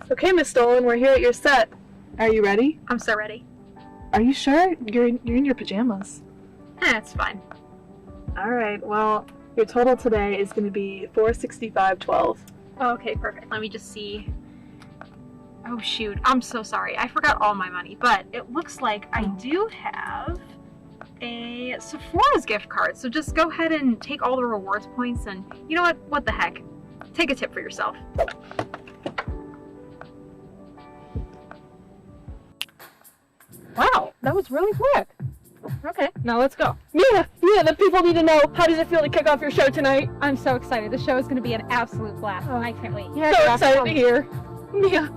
Okay, Miss Dolan, we're here at your set. Are you ready? I'm so ready. Are you sure? You're in your pajamas. It's fine. Alright, well, your total today is going to be $465.12. Oh, okay, perfect. Let me just see. Oh shoot, I'm so sorry. I forgot all my money, but it looks like I do have a Sephora's gift card. So just go ahead and take all the rewards points and you know what? What the heck? Take a tip for yourself. Wow, that was really quick. Okay, now let's go. Mia, the people need to know, how does it feel to kick off your show tonight? I'm so excited. The show is going to be an absolute blast. Oh, I can't wait. Yeah, so excited to hear. Mia.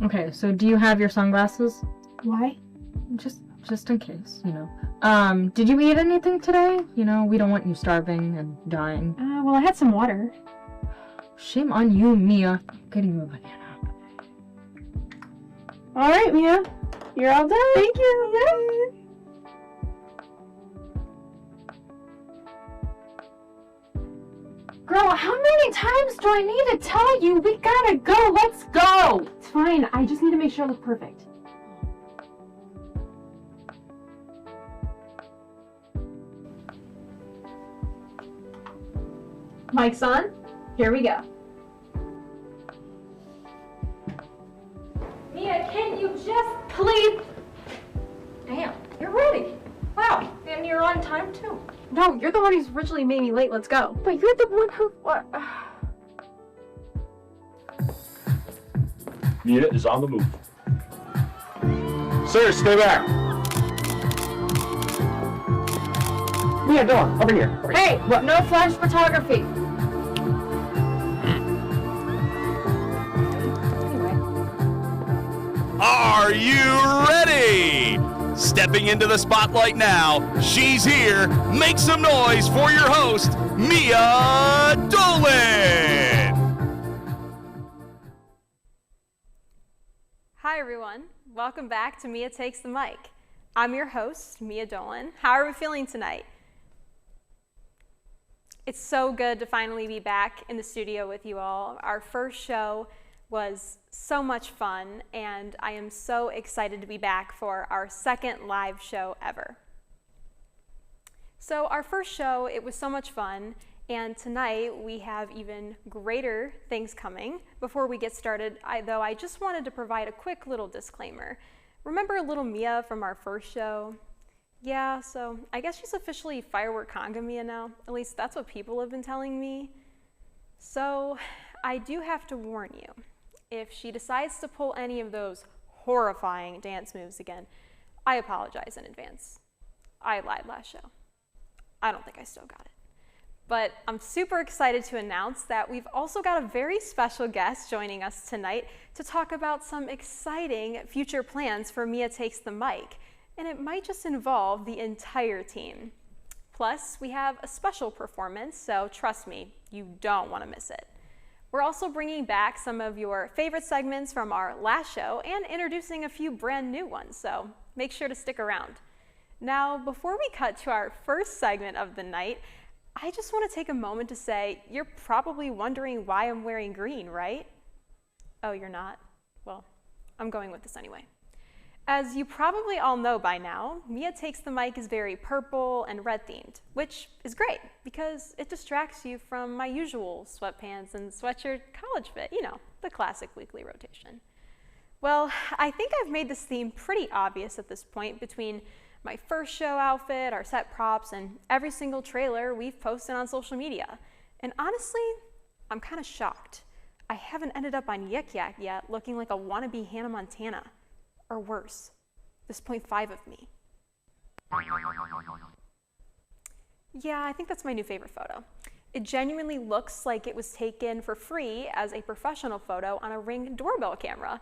Okay, so do you have your sunglasses? Why? Just in case, you know. Did you eat anything today? You know, we don't want you starving and dying. Well, I had some water. Shame on you, Mia. Getting you a banana. Alright, Mia. You're all done. Thank you. Yay. Girl, how many times do I need to tell you? We gotta go. Let's go. It's fine. I just need to make sure I look perfect. Mic's on. Here we go. Mia, can you just please? Damn, you're ready. Wow, and you're on time too. No, you're the one who's originally made me late. Let's go. But you're the one who. Mia is on the move. Sir, stay back. Mia Dolan, over here. Hey, what? No flash photography. Are you ready? Stepping into the spotlight now, she's here. Make some noise for your host, Mia Dolan. Hi everyone, welcome back to Mia Takes the Mic. I'm your host, Mia Dolan. How are we feeling tonight? It's so good to finally be back in the studio with you all. Our first show was so much fun, and I am so excited to be back for our second live show ever. So our first show, it was so much fun, and tonight we have even greater things coming. Before we get started, I just wanted to provide a quick little disclaimer. Remember little Mia from our first show? Yeah, so I guess she's officially Firework Conga Mia now. At least that's what people have been telling me. So I do have to warn you. If she decides to pull any of those horrifying dance moves again, I apologize in advance. I lied last show. I don't think I still got it. But I'm super excited to announce that we've also got a very special guest joining us tonight to talk about some exciting future plans for Mia Takes the Mic, and it might just involve the entire team. Plus, we have a special performance, so trust me, you don't want to miss it. We're also bringing back some of your favorite segments from our last show and introducing a few brand new ones, so make sure to stick around. Now, before we cut to our first segment of the night, I just want to take a moment to say, you're probably wondering why I'm wearing green, right? Oh, you're not? Well, I'm going with this anyway. As you probably all know by now, Mia Takes the Mic is very purple and red themed, which is great because it distracts you from my usual sweatpants and sweatshirt college fit, you know, the classic weekly rotation. Well, I think I've made this theme pretty obvious at this point between my first show outfit, our set props, and every single trailer we've posted on social media. And honestly, I'm kind of shocked. I haven't ended up on Yik Yak yet looking like a wannabe Hannah Montana. Or worse, this 0.5 of me. Yeah, I think that's my new favorite photo. It genuinely looks like it was taken for free as a professional photo on a Ring doorbell camera.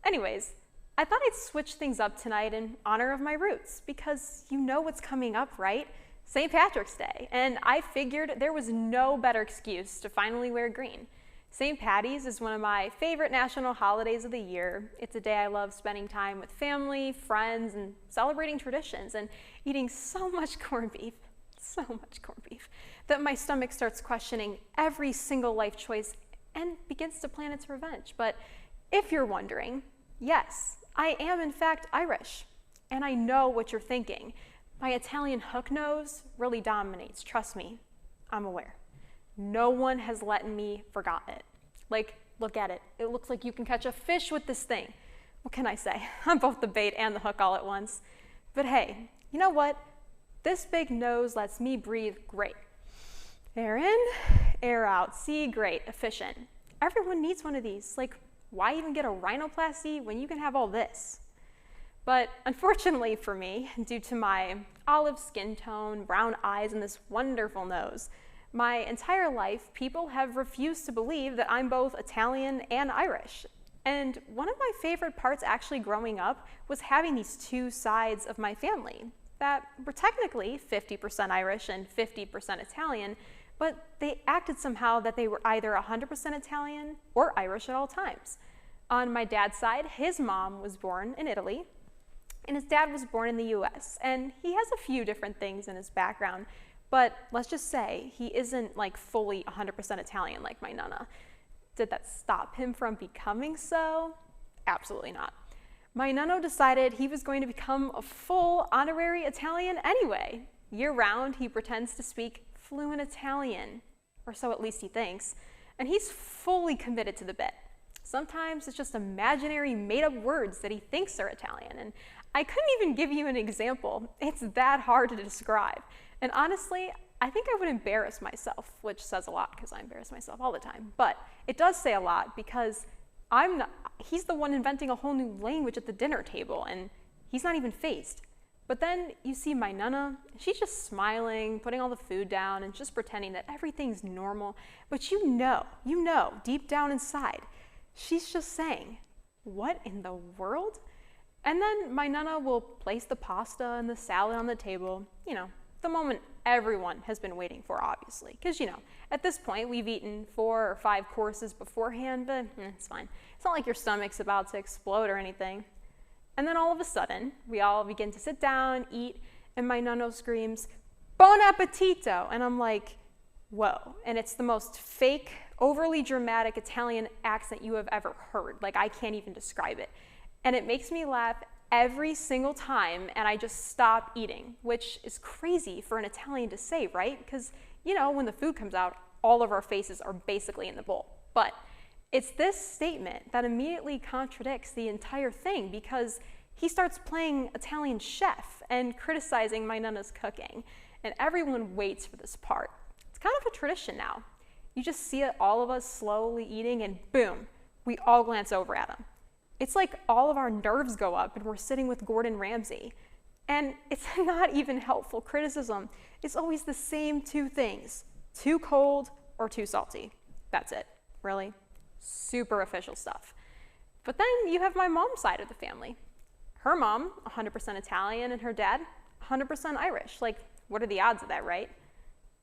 Anyways, I thought I'd switch things up tonight in honor of my roots, because you know what's coming up, right? St. Patrick's Day, and I figured there was no better excuse to finally wear green. St. Patty's is one of my favorite national holidays of the year. It's a day I love spending time with family, friends, and celebrating traditions and eating so much corned beef. So much corned beef. that my stomach starts questioning every single life choice and begins to plan its revenge. But if you're wondering, yes, I am in fact Irish. And I know what you're thinking. My Italian hook nose really dominates, trust me, I'm aware. No one has let me forget it. Like, look at it. It looks like you can catch a fish with this thing. What can I say? I'm both the bait and the hook all at once. But hey, you know what? This big nose lets me breathe great. Air in, air out. See, great, efficient. Everyone needs one of these. Like, why even get a rhinoplasty when you can have all this? But unfortunately for me, due to my olive skin tone, brown eyes, and this wonderful nose, my entire life, people have refused to believe that I'm both Italian and Irish. And one of my favorite parts actually growing up was having these two sides of my family that were technically 50% Irish and 50% Italian, but they acted somehow that they were either 100% Italian or Irish at all times. On my dad's side, his mom was born in Italy, and his dad was born in the US, and he has a few different things in his background, but let's just say he isn't like fully 100% Italian like my nana. Did that stop him from becoming so? Absolutely not. My nano decided he was going to become a full honorary Italian anyway. Year-round, he pretends to speak fluent Italian, or so at least he thinks, and he's fully committed to the bit. Sometimes it's just imaginary made-up words that he thinks are Italian, and I couldn't even give you an example. It's that hard to describe. And honestly, I think I would embarrass myself, which says a lot because I embarrass myself all the time. But it does say a lot because he's the one inventing a whole new language at the dinner table, and he's not even phased. But then you see my nana, she's just smiling, putting all the food down, and just pretending that everything's normal. But you know, deep down inside, she's just saying, what in the world? And then my nana will place the pasta and the salad on the table, the moment everyone has been waiting for, obviously. Because, at this point, we've eaten 4 or 5 courses beforehand, but it's fine. It's not like your stomach's about to explode or anything. And then all of a sudden, we all begin to sit down, eat, and my nano screams, "Buon appetito!" And I'm like, whoa. And it's the most fake, overly dramatic Italian accent you have ever heard. Like, I can't even describe it. And it makes me laugh every single time, and I just stop eating, which is crazy for an Italian to say, right? Because, when the food comes out, all of our faces are basically in the bowl. But it's this statement that immediately contradicts the entire thing, because he starts playing Italian chef and criticizing my nana's cooking, and everyone waits for this part. It's kind of a tradition now. You just see it, all of us slowly eating, and boom, we all glance over at him. It's like all of our nerves go up and we're sitting with Gordon Ramsay. And it's not even helpful criticism. It's always the same 2 things, too cold or too salty. That's it, really. Super official stuff. But then you have my mom's side of the family. Her mom, 100% Italian, and her dad, 100% Irish. Like, what are the odds of that, right?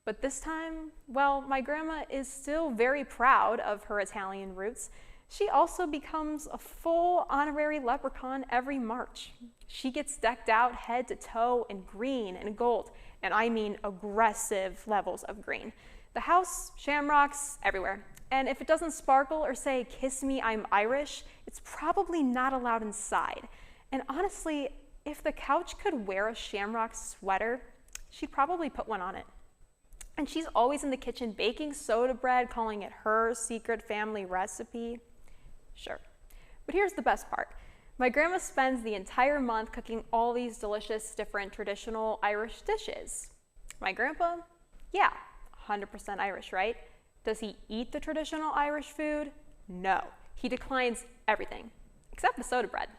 But this time, well, my grandma is still very proud of her Italian roots. She also becomes a full honorary leprechaun every March. She gets decked out head to toe in green and gold, and I mean aggressive levels of green. The house, shamrocks, everywhere. And if it doesn't sparkle or say, "Kiss me, I'm Irish," it's probably not allowed inside. And honestly, if the couch could wear a shamrock sweater, she'd probably put one on it. And she's always in the kitchen baking soda bread, calling it her secret family recipe. Sure. But here's the best part. My grandma spends the entire month cooking all these delicious, different traditional Irish dishes. My grandpa? Yeah, 100% Irish, right? Does he eat the traditional Irish food? No. He declines everything, except the soda bread.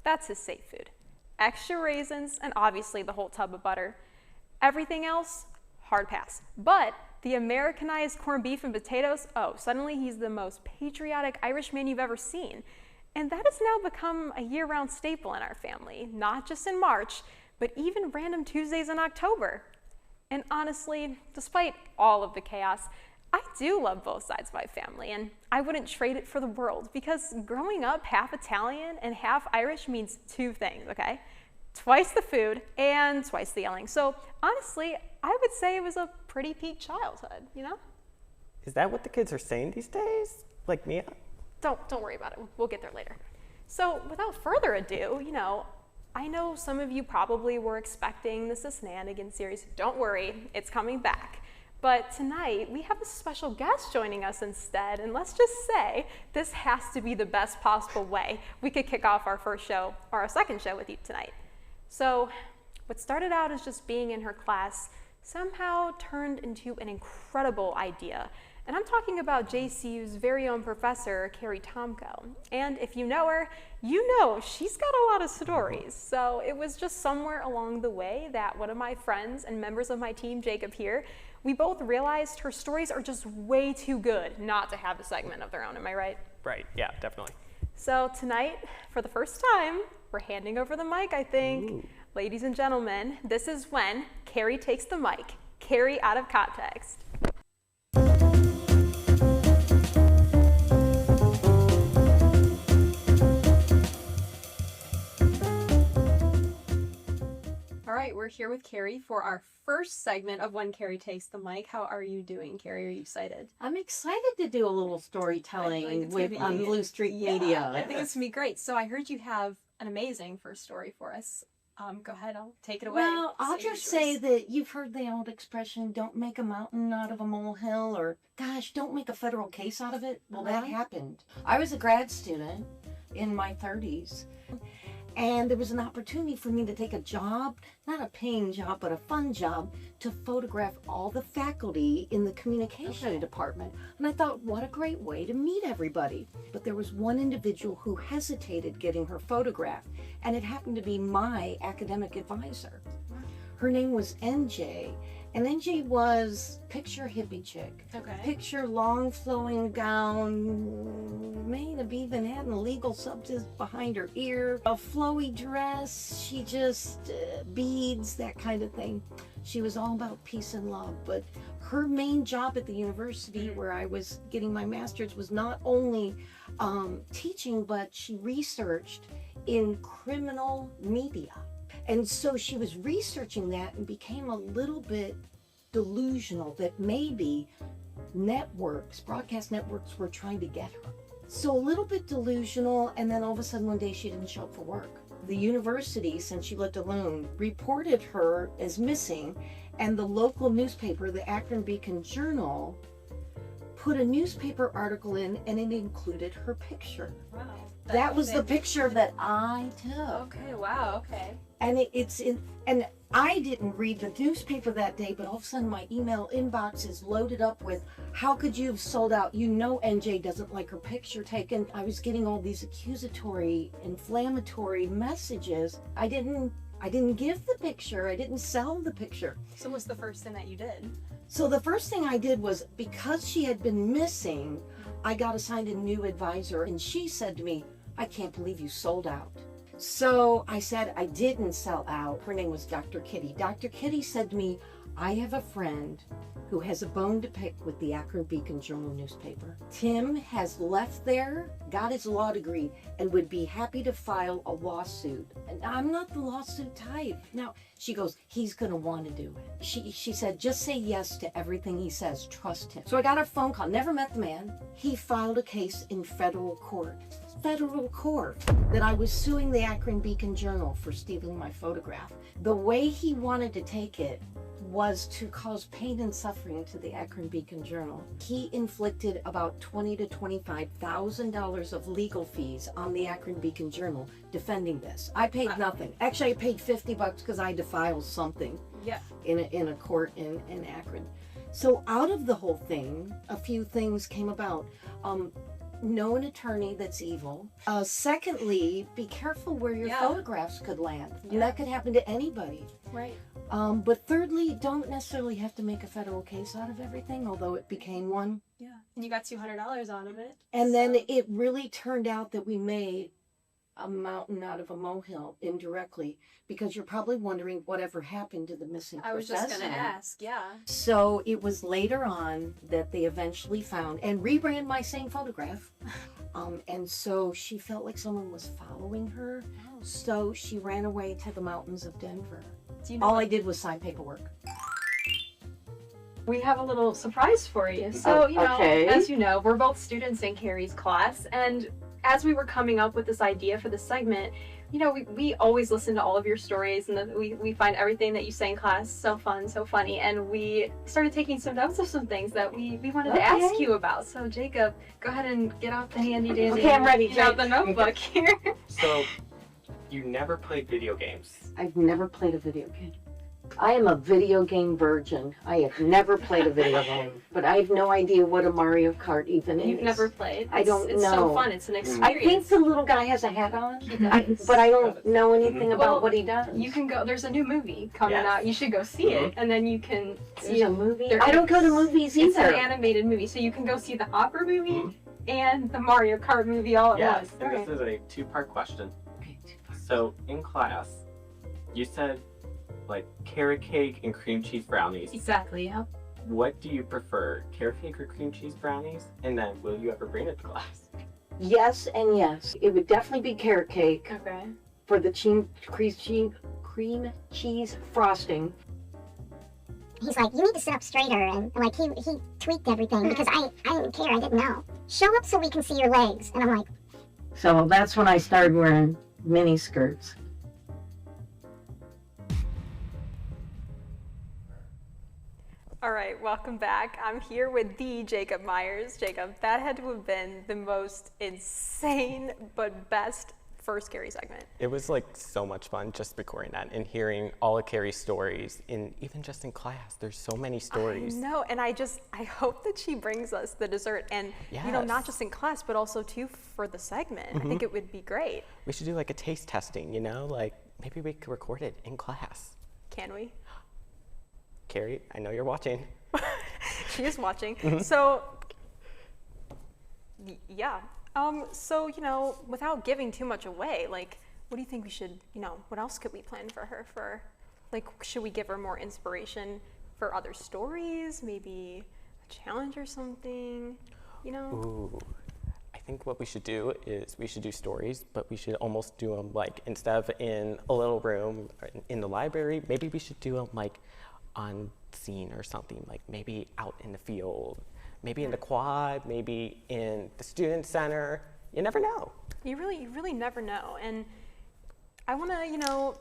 That's his safe food. Extra raisins, and obviously the whole tub of butter. Everything else, hard pass. But the Americanized corned beef and potatoes, suddenly he's the most patriotic Irishman you've ever seen. And that has now become a year-round staple in our family, not just in March, but even random Tuesdays in October. And honestly, despite all of the chaos, I do love both sides of my family, and I wouldn't trade it for the world, because growing up half Italian and half Irish means 2 things, okay? twice the food, and twice the yelling. So honestly, I would say it was a pretty peak childhood, you know? Is that what the kids are saying these days? Like Mia? Don't worry about it. We'll get there later. So without further ado, you know, I know some of you probably were expecting this Shenanigans series. Don't worry, it's coming back. But tonight, we have a special guest joining us instead, and let's just say this has to be the best possible way we could kick off our first show, or our second show with you tonight. So, what started out as just being in her class somehow turned into an incredible idea. And I'm talking about JCU's very own professor, Carrie Tomko. And if you know her, you know she's got a lot of stories. So it was just somewhere along the way that one of my friends and members of my team, Jacob here, we both realized her stories are just way too good not to have a segment of their own. Am I right? Right, yeah, definitely. So tonight, for the first time, we're handing over the mic, I think. Ooh. Ladies and gentlemen, this is when Carrie takes the mic. Carrie out of context. All right, we're here with Carrie for our first segment of When Carrie Takes the Mic. How are you doing, Carrie? Are you excited? I'm excited to do a little storytelling on Blue Street Media. I think it's going to be great. So I heard you have an amazing first story for us. Go ahead, I'll take it away. Well, I'll just say that you've heard the old expression, don't make a mountain out of a molehill, or gosh, don't make a federal case out of it. Well, that happened. I was a grad student in my 30s. And there was an opportunity for me to take a job, not a paying job, but a fun job, to photograph all the faculty in the communication department. And I thought, what a great way to meet everybody. But there was one individual who hesitated getting her photographed, and it happened to be my academic advisor. Her name was NJ, and NJ was picture hippie chick. Okay. Picture long flowing gown, may have even had an illegal substance behind her ear, a flowy dress, she just, beads, that kind of thing. She was all about peace and love, but her main job at the university where I was getting my master's was not only teaching, but she researched in criminal media. And so she was researching that and became a little bit delusional that maybe networks, broadcast networks, were trying to get her. So a little bit delusional, and then all of a sudden one day she didn't show up for work. The university, since she lived alone, reported her as missing, and the local newspaper, the Akron Beacon Journal, put a newspaper article in, and it included her picture. Wow. That was the picture that I took. Okay, wow, okay. And and I didn't read the newspaper that day, but all of a sudden my email inbox is loaded up with, how could you have sold out? You know NJ doesn't like her picture taken. I was getting all these accusatory, inflammatory messages. I didn't give the picture. I didn't sell the picture. So what's the first thing that you did? So the first thing I did was, because she had been missing, I got assigned a new advisor, and she said to me, I can't believe you sold out. So I said I didn't sell out. Her name was Dr. Kitty. Dr. Kitty said to me, I have a friend who has a bone to pick with the Akron Beacon Journal newspaper. Tim has left there, got his law degree, and would be happy to file a lawsuit. And I'm not the lawsuit type. Now, she goes, he's gonna want to do it. She said, just say yes to everything he says, trust him. So I got a phone call, never met the man. He filed a case in federal court, that I was suing the Akron Beacon Journal for stealing my photograph. The way he wanted to take it was to cause pain and suffering to the Akron Beacon Journal. He inflicted about $20,000 to $25,000 of legal fees on the Akron Beacon Journal defending this. I paid nothing. Actually, I paid $50 because I had to file something in a court in Akron. So out of the whole thing, a few things came about. Know an attorney that's evil. Secondly, be careful where your photographs could land. And that could happen to anybody. Right. But thirdly, don't necessarily have to make a federal case out of everything, although it became one. Yeah. And you got $200 out of it. And then it really turned out that we made a mountain out of a molehill indirectly, because you're probably wondering whatever happened to the missing professor. I was just going to ask, yeah. So it was later on that they eventually found and rebranded my same photograph And so she felt like someone was following her. So she ran away to the mountains of Denver. Do you know All I did was sign paperwork. We have a little surprise for you. So, Okay. as you know, we're both students in Carrie's class, and as we were coming up with this idea for this segment, we always listen to all of your stories, and we find everything that you say in class so fun, so funny, and we started taking some notes of some things that we wanted to ask you about. So, Jacob, go ahead and get out the handy dandy. Okay, I'm ready. Get out the notebook here. So, you never played video games. I've never played a video game. I am a video game virgin. I have never played a video game, but I have no idea what a Mario Kart even is. You've never played? I don't It's know. so fun. It's an I experience. think the little guy has a hat on, He does. but I don't know anything about Well, what he does. You can go. There's a new movie coming Yes. out. You should go see it, and then you can see There's a movie? there- I don't go to movies It's an either. animated movie, so you can go see the Hopper movie and the Mario Kart movie all at Yes, once. and Okay. this is a two-part question. Okay, So, in class, you said, like, carrot cake and cream cheese brownies. Exactly. Yeah. What do you prefer, carrot cake or cream cheese brownies? And then, will you ever bring it to class? Yes and yes. It would definitely be carrot cake Okay. for the cream cheese frosting. He's like, you need to sit up straighter, and like he tweaked everything because I didn't care, I didn't know. Show up so we can see your legs, and I'm like, So that's when I started wearing mini skirts. All right, welcome back. I'm here with the Jacob Meyers. Jacob, that had to have been the most insane but best first Carrie segment. It was like so much fun just recording that and hearing all of Carrie's stories, and even just in class, there's so many stories. I know, and I hope that she brings us the dessert, and not Yes. just in class, but also too for the segment. I think it would be great. We should do like a taste testing, like maybe we could record it in class. Can we? Carrie, I know you're watching. She is watching. So, yeah. So, without giving too much away, like, what do you think we should, what else could we plan for her for, like, should we give her more inspiration for other stories? Maybe a challenge or something, Ooh, I think what we should do is we should do stories, but we should almost do them like, instead of in a little room or in the library, maybe we should do them like on scene or something, like maybe out in the field, maybe in the quad, maybe in the student center. You never know. You really never know. And I want to,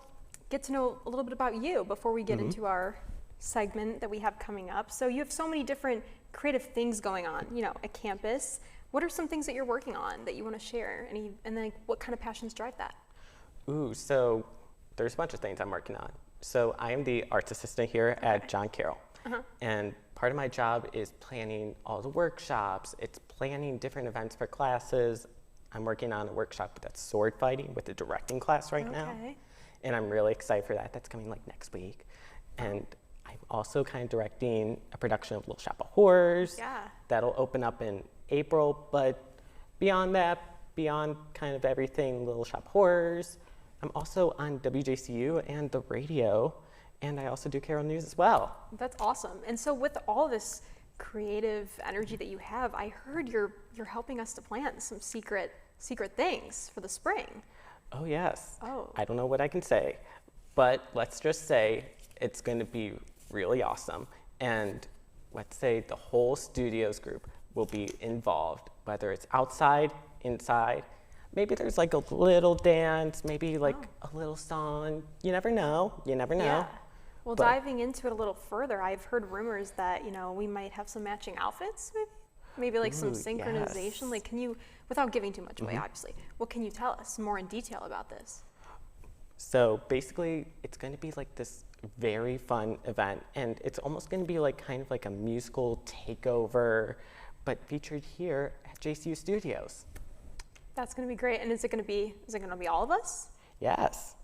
get to know a little bit about you before we get into our segment that we have coming up. So you have so many different creative things going on, at campus. What are some things that you're working on that you want to share? And then what kind of passions drive that? Ooh, so there's a bunch of things I'm working on. So I am the arts assistant here at John Carroll. And part of my job is planning all the workshops. It's planning different events for classes. I'm working on a workshop that's sword fighting with the directing class right now. And I'm really excited for that. That's coming like next week. And I'm also kind of directing a production of Little Shop of Horrors. Yeah. That'll open up in April. But beyond that, beyond kind of everything Little Shop of Horrors, I'm also on WJCU and the radio, and I also do Carroll News as well. That's awesome. And so with all this creative energy that you have, I heard you're helping us to plan some secret things for the spring. Oh yes. Oh. I don't know what I can say, but let's just say it's going to be really awesome. And let's say the whole studios group will be involved, whether it's outside, inside. Maybe there's like a little dance, maybe like a little song. You never know. You never know. Yeah. Well, But- diving into it a little further, I've heard rumors that, we might have some matching outfits, maybe like some Ooh, synchronization. yes. Like, can you, without giving too much away, obviously, what can you tell us more in detail about this? So basically, it's going to be like this very fun event, and it's almost going to be like kind of like a musical takeover, but featured here at JCU Studios. That's going to be great. And is it going to be all of us? Yes.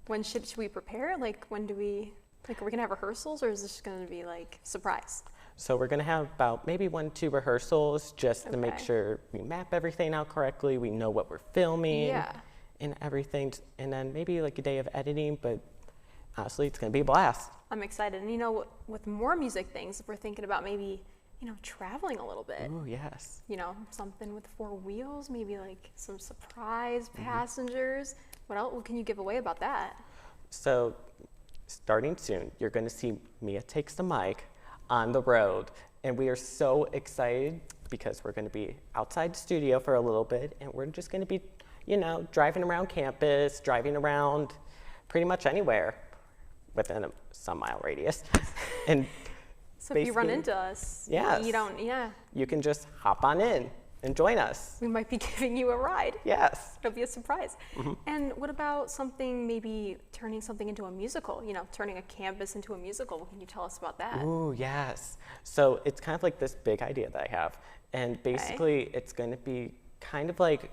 When should we prepare? Like, when do we, like, are we going to have rehearsals, or is this going to be like surprise? So we're going to have about maybe 1-2 rehearsals just to make Okay. sure we map everything out correctly, we know what we're filming Yeah. and everything, and then maybe like a day of editing, but honestly, it's going to be a blast. I'm excited. And with more music things, if we're thinking about maybe traveling a little bit. Ooh, yes. Something with 4 wheels, maybe like some surprise passengers. What can you give away about that? So, starting soon, you're going to see Mia Takes the Mic on the road. And we are so excited because we're going to be outside the studio for a little bit. And we're just going to be, driving around campus, driving around pretty much anywhere within a some mile radius. And so if you run into us, yes, you can just hop on in and join us. We might be giving you a ride. Yes. It'll be a surprise. And what about maybe turning something into a musical, turning a campus into a musical? What can you tell us about that? Ooh, yes. So it's kind of like this big idea that I have. And basically it's going to be kind of like,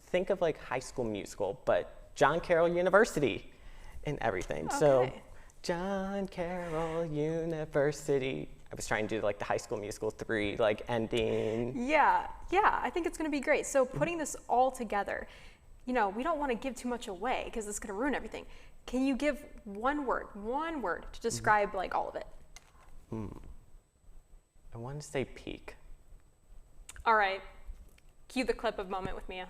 think of like High School Musical, but John Carroll University and everything. Okay. So John Carroll University. I was trying to do like the High School Musical 3 like ending. Yeah, I think it's going to be great. So putting this all together, we don't want to give too much away because it's going to ruin everything. Can you give one word to describe like all of it? I want to say peak. All right, cue the clip of Moment with Mia.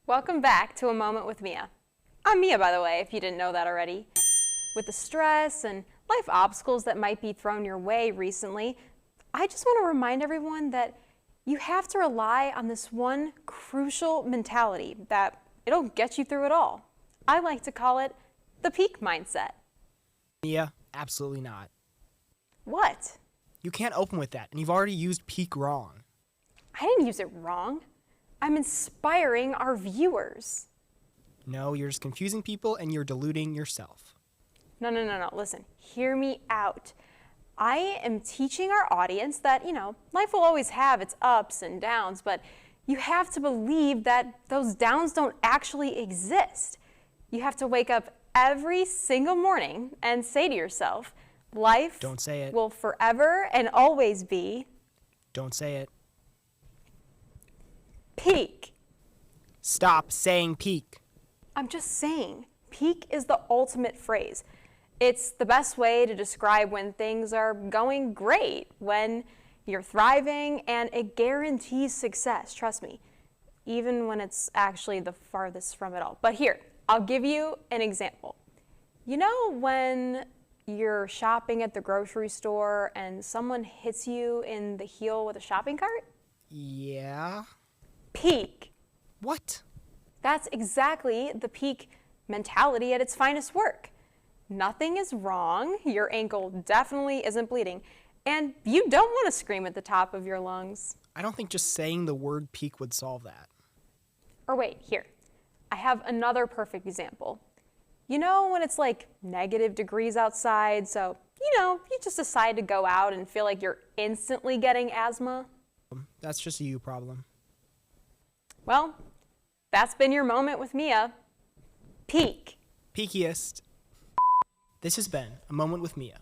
Welcome back to A Moment with Mia. I'm Mia, by the way, if you didn't know that already. With the stress and life obstacles that might be thrown your way recently, I just want to remind everyone that you have to rely on this one crucial mentality that it'll get you through it all. I like to call it the peak mindset. Mia, absolutely not. What? You can't open with that, and you've already used peak wrong. I didn't use it wrong. I'm inspiring our viewers. No, you're just confusing people and you're deluding yourself. No. Listen, hear me out. I am teaching our audience that, life will always have its ups and downs, but you have to believe that those downs don't actually exist. You have to wake up every single morning and say to yourself, life Don't say it. will forever and always be. Don't say it. Peak. Stop saying peak. I'm just saying, peak is the ultimate phrase. It's the best way to describe when things are going great, when you're thriving, and it guarantees success, trust me, even when it's actually the farthest from it all. But here, I'll give you an example. When you're shopping at the grocery store and someone hits you in the heel with a shopping cart? Yeah. Peak. What? That's exactly the peak mentality at its finest work. Nothing is wrong, your ankle definitely isn't bleeding, and you don't want to scream at the top of your lungs. I don't think just saying the word peak would solve that. Or wait, here. I have another perfect example. When it's like negative degrees outside, so, you just decide to go out and feel like you're instantly getting asthma? That's just a you problem. Well, that's been your moment with Mia. Peak. Peakiest. This has been A Moment with Mia.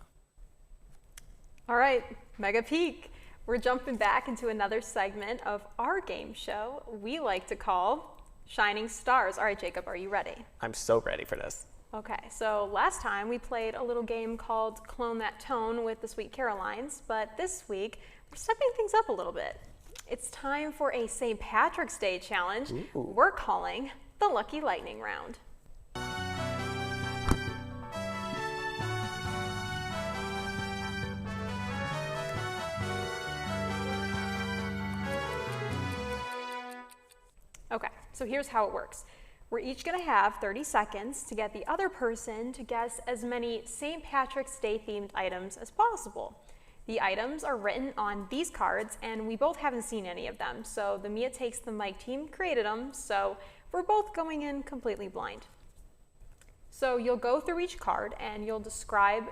All right, mega peak. We're jumping back into another segment of our game show we like to call Shining Stars. All right, Jacob, are you ready? I'm so ready for this. Okay, so last time we played a little game called Clone That Tone with the Sweet Carolines, but this week we're stepping things up a little bit. It's time for a St. Patrick's Day challenge we're calling the Lucky Lightning Round. Okay, so here's how it works. We're each going to have 30 seconds to get the other person to guess as many St. Patrick's Day themed items as possible. The items are written on these cards, and we both haven't seen any of them, so the Mia Takes the Mic team created them, so we're both going in completely blind. So you'll go through each card, and you'll describe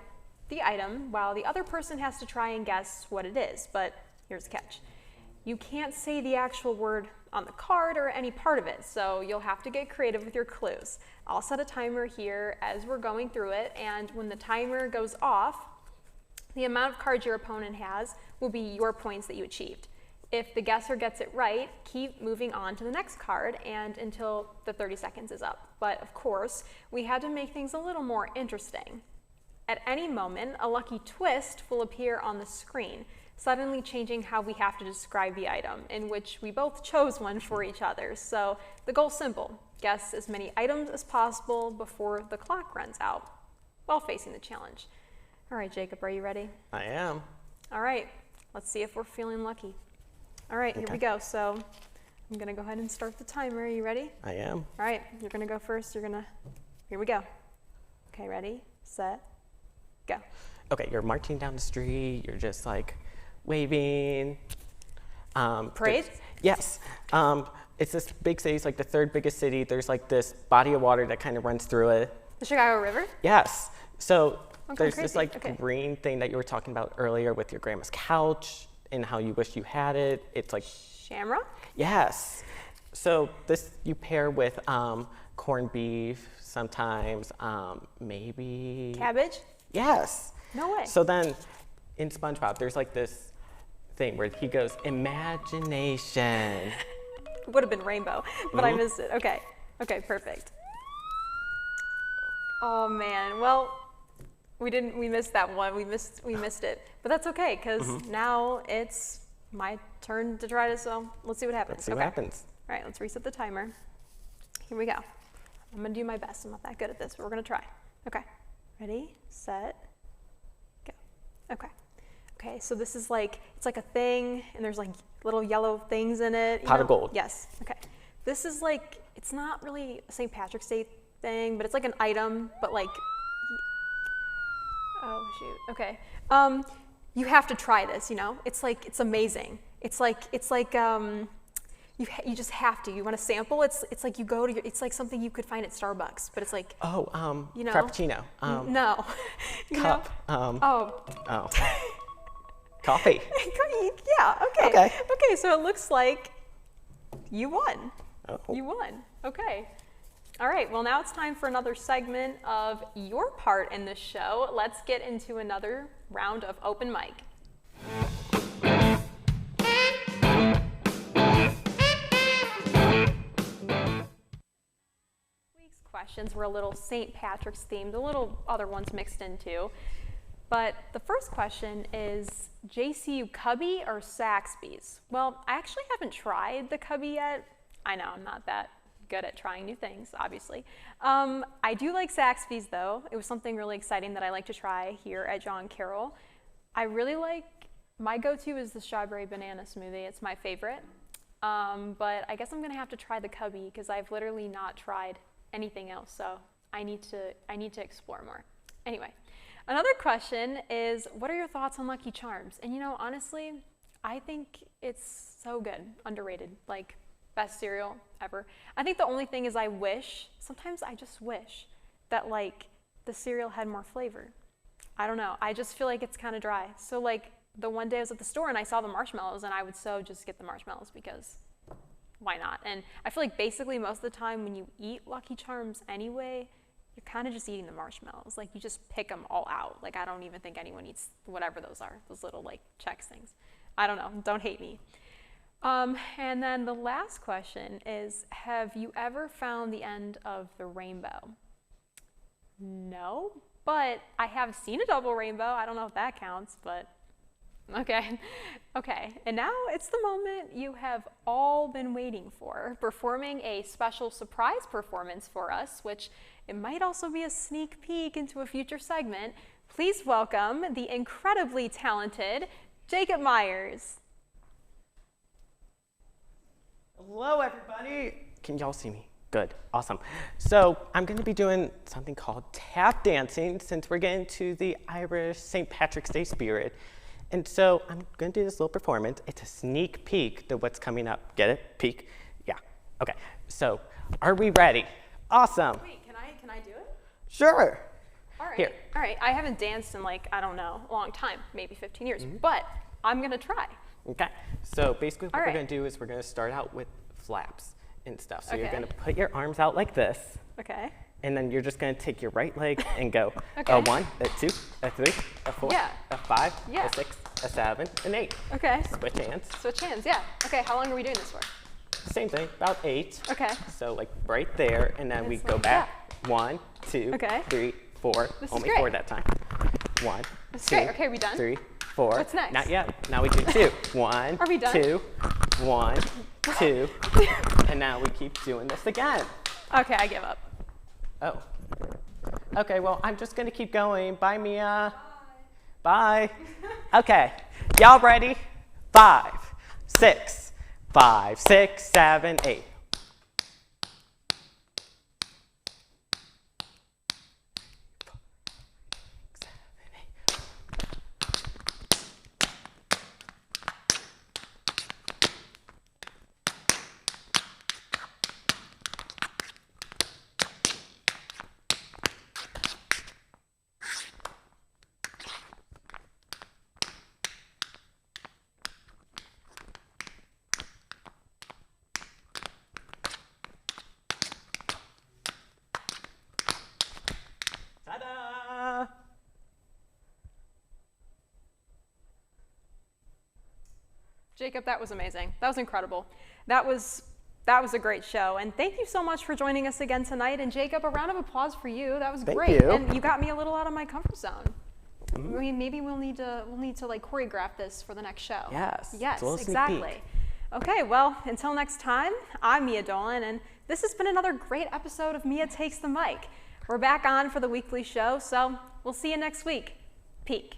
the item, while the other person has to try and guess what it is, but here's the catch. You can't say the actual word on the card or any part of it, so you'll have to get creative with your clues. I'll set a timer here as we're going through it, and when the timer goes off, the amount of cards your opponent has will be your points that you achieved. If the guesser gets it right, keep moving on to the next card and until the 30 seconds is up. But of course, we had to make things a little more interesting. At any moment, a lucky twist will appear on the screen, suddenly changing how we have to describe the item, in which we both chose one for each other. So the goal's simple: guess as many items as possible before the clock runs out, while facing the challenge. All right, Jacob, are you ready? I am. All right, let's see if we're feeling lucky. All right, here we go. So I'm gonna go ahead and start the timer. Are you ready? I am. All right, you're gonna go first. Here we go. Okay, ready, set, go. Okay, you're marching down the street. You're just like waving. Parade? Yes. It's this big city. It's like the third biggest city. There's like this body of water that kind of runs through it. The Chicago River? Yes. So there's crazy. this like green thing that you were talking about earlier with your grandma's couch and how you wish you had it. It's like Shamrock? Yes. So this you pair with corned beef sometimes, maybe Cabbage? Yes. No way. So then in SpongeBob, there's like this thing where he goes, imagination. Would have been rainbow, but I missed it. Okay. Okay, perfect. Oh man. Well, we missed that one. We missed it. But that's okay, because now it's my turn to try to, so let's see what happens. Let's see what happens. All right, let's reset the timer. Here we go. I'm gonna do my best. I'm not that good at this, but we're gonna try. Okay. Ready, set, go. Okay. Okay, so this is like, it's like a thing, and there's like little yellow things in it. Pot of gold. Yes, okay. This is like, it's not really a St. Patrick's Day thing, but it's like an item, but like, oh shoot, okay. You have to try this, you know? It's like, it's amazing. It's like, you just have to. You want to sample? It's like you go to it's like something you could find at Starbucks, but it's like, you know, Frappuccino. No. Cup. Oh. Coffee. Yeah, okay. Okay, so it looks like you won. Oh. You won. Okay. All right, well now it's time for another segment of your part in this show. Let's get into another round of open mic. Week's questions were a little St. Patrick's themed, a little other ones mixed in too. But the first question is, JCU Cubby or Saxby's? Well, I actually haven't tried the Cubby yet. I know, I'm not that good at trying new things, obviously. I do like Saxby's though. It was something really exciting that I like to try here at John Carroll. I really like, my go-to is the strawberry banana smoothie. It's my favorite. But I guess I'm gonna have to try the Cubby because I've literally not tried anything else, so I need to explore more. Anyway, another question is, what are your thoughts on Lucky Charms? And you know, honestly, I think it's so good, underrated, like best cereal ever. I think the only thing is sometimes I just wish that like the cereal had more flavor. I don't know, I just feel like it's kind of dry. So like the one day I was at the store and I saw the marshmallows and I would just get the marshmallows because why not? And I feel like basically most of the time when you eat Lucky Charms anyway, you're kind of just eating the marshmallows. Like you just pick them all out. Like I don't even think anyone eats whatever those are, those little like Chex things. I don't know, don't hate me. And then the last question is, have you ever found the end of the rainbow? No, but I have seen a double rainbow. I don't know if that counts, but okay. Okay, and now it's the moment you have all been waiting for, performing a special surprise performance for us, which it might also be a sneak peek into a future segment. Please welcome the incredibly talented Jacob Meyers. Hello, everybody. Can y'all see me? Good, awesome. So I'm gonna be doing something called tap dancing since we're getting to the Irish St. Patrick's Day spirit. And so I'm gonna do this little performance. It's a sneak peek to what's coming up. Get it? Peek? Yeah, okay. So are we ready? Awesome. Wait, can I do it? Sure. All right. Here. All right, I haven't danced in like, I don't know, a long time, maybe 15 years, but I'm gonna try. Okay, so basically what All we're right. gonna do is we're gonna start out with flaps and stuff. So you're Okay. gonna put your arms out like this. Okay. And then you're just gonna take your right leg and go Okay. a 1, a 2, a 3, a 4, Yeah. a 5, Yeah. a 6, a 7, an 8. Okay. Switch hands. Switch hands, yeah. Okay, how long are we doing this for? Same thing, about 8. Okay. So like right there, and then we It's go like back. 1, 2, Okay. 3, 4. This is Only great. 4 that time. 1, That's 2, great. Okay, we done? 3, 4. What's next? Not yet. Now we do 2. 1, Are we done? 2, 1, 2, and now we keep doing this again. Okay, I give up. Oh. Okay, well, I'm just gonna keep going. Bye, Mia. Bye. Okay, y'all ready? 5, 6, 5, 6, 7, 8. Ta-da! Jacob, that was amazing. That was incredible. That was a great show. And thank you so much for joining us again tonight. And Jacob, a round of applause for you. That was Thank great. you. And you got me a little out of my comfort zone. I mean, maybe we'll need to like choreograph this for the next show. Yes. Yes, it's a little sneak exactly. peek. Okay, well, until next time, I'm Mia Dolan, and this has been another great episode of Mia Takes the Mic. We're back on for the weekly show, so we'll see you next week. Peak.